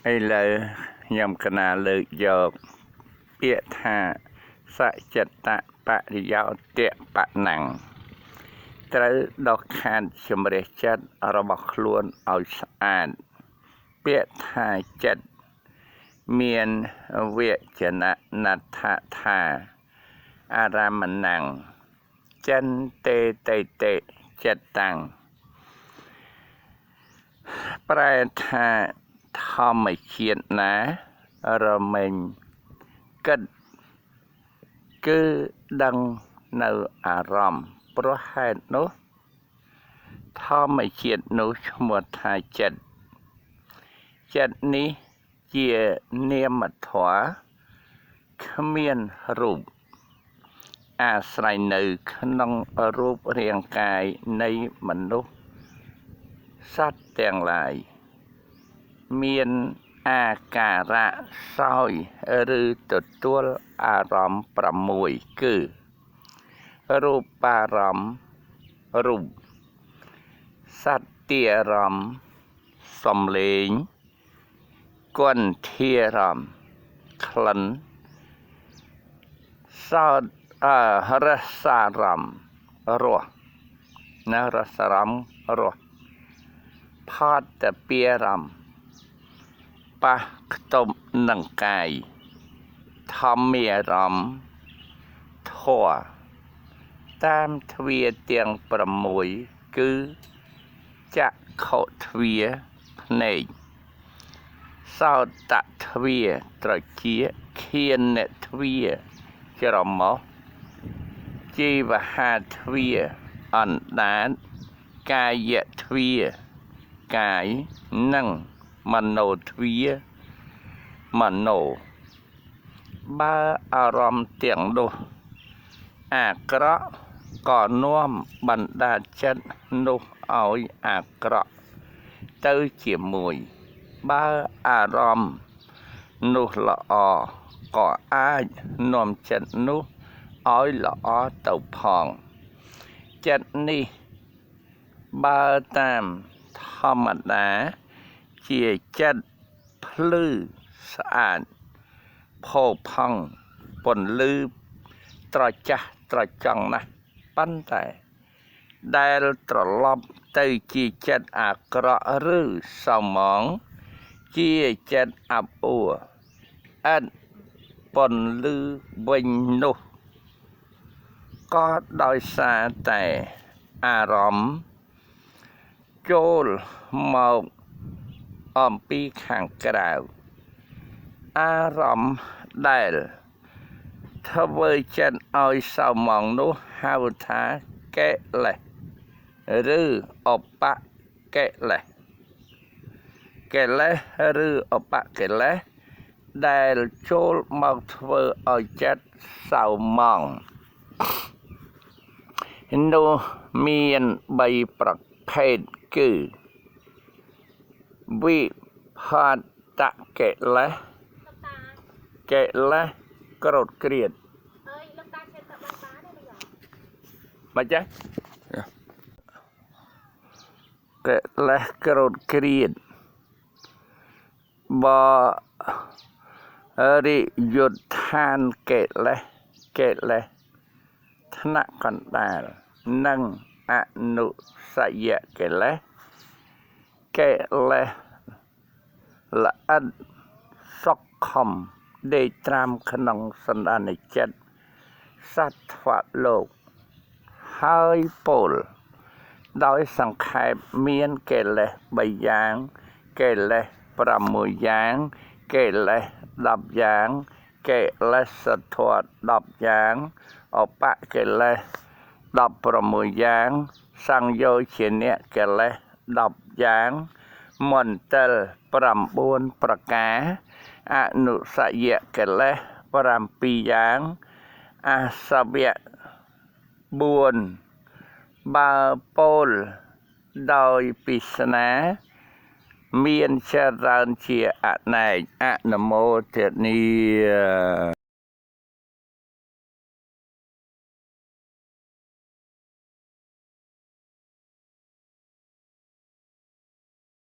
ឥឡូវខ្ញុំកណាលើកយកពាក្យថាសច្ចតបរិយោទៈបណੰត្រូវដកខានជំរះចិត្តរបស់ខ្លួនឲ្យស្អាតពាក្យថាចិត្តមានវចនណដ្ឋថាអារមណੰចិនតេតេតេចិត្តតាំងប្រែថាធម្មជាតិណារមែងគិតគឺដឹងនៅអារម្មណ៍ព្រោះហេតុនោះធម្មជាតិនោះឈ្មោះថាចិត្តនេះជានាមធម៌គ្មានរូបអាស្រ័យនៅក្នុងរូបរាងកាយនៃមនុស្សសត្វទាំងឡាយមានអាការៈសោយឬទទួលអារម្មណ៍6គឺរូបារម្មណ៍រូបសត្តារម្មណ៍សំឡេងគន្ធារម្មណ៍ក្លិនសោតរសារម្មណ៍រសរសារម្មណ៍រសផតពារម្មណ៍ប៉ះខ្ទប់នឹងកាយធម្មារម្មណ៍ធម៌តាមទ្វាទាំង6គឺចក្ខុទ្វាភ្នែកសោតទ្វាត្រចៀកឃានទ្វាច្រមុះជីវហាទ្វាអណ្ដាតកាយទ្វាកាយនិងមនោទ្វាមនោបើអារម្មណ៍ទាំងនោះអាក្រក់ក៏នាំបណ្ដាលចិត្តនោះឲ្យអាក្រក់ទៅជាមួយបើអារម្មណ៍នោះល្អក៏អាចនាំចិត្តនោះឲ្យល្អទៅផងចិត្តនេះបើតាមធម្មតាជាចិត្តភ្លឺស្អាតផូរផង់ពន្លឺត្រចះត្រចង់ណាស់ប៉ុន្តែដែលត្រឡប់ទៅជាចិត្តអាក្រក់ឬសៅហ្មងជាចិត្តអាប់អួរឥតពន្លឺវិញនោះក៏ដោយសារតែអារម្មណ៍ចូលមកអំពីខាងក្រៅអារម្មណ៍ដែលធ្វើចិត្តឲ្យសៅហ្មងនោះហៅថាកិលេសឬឧបកិលេសកិលេសឬឧបកិលេសដែលចូលមកធ្វើឲ្យចិត្តសៅហ្មងនោះមាន3ប្រភេទគឺវិផតកិលេសកិលេសក្រោធក្រៀតមកចាកិលេសក្រោធក្រៀតបរិយុទ្ធានកិលេសថ្នាក់កណ្ដាលនិងអនុស្សយកិលេសកិលេសល្អិតសុខខំដេកត្រាំក្នុងសន្តានចិត្តសត្វលោកហើយពោលដោយសង្ខេបមានកិលេស3យ៉ាងកិលេស6យ៉ាងកិលេស10យ៉ាងកិលេសធម៌10យ៉ាងឧបកិលេស16យ៉ាងសង្យោជនៈកិលេស10យ៉ាងមន្តល9ប្រការអនុស្សយកិលេស7យ៉ាងអាសវៈ4បើពោលដោយពិស្នាមានច្រើនជាអនេកអនុមោទនា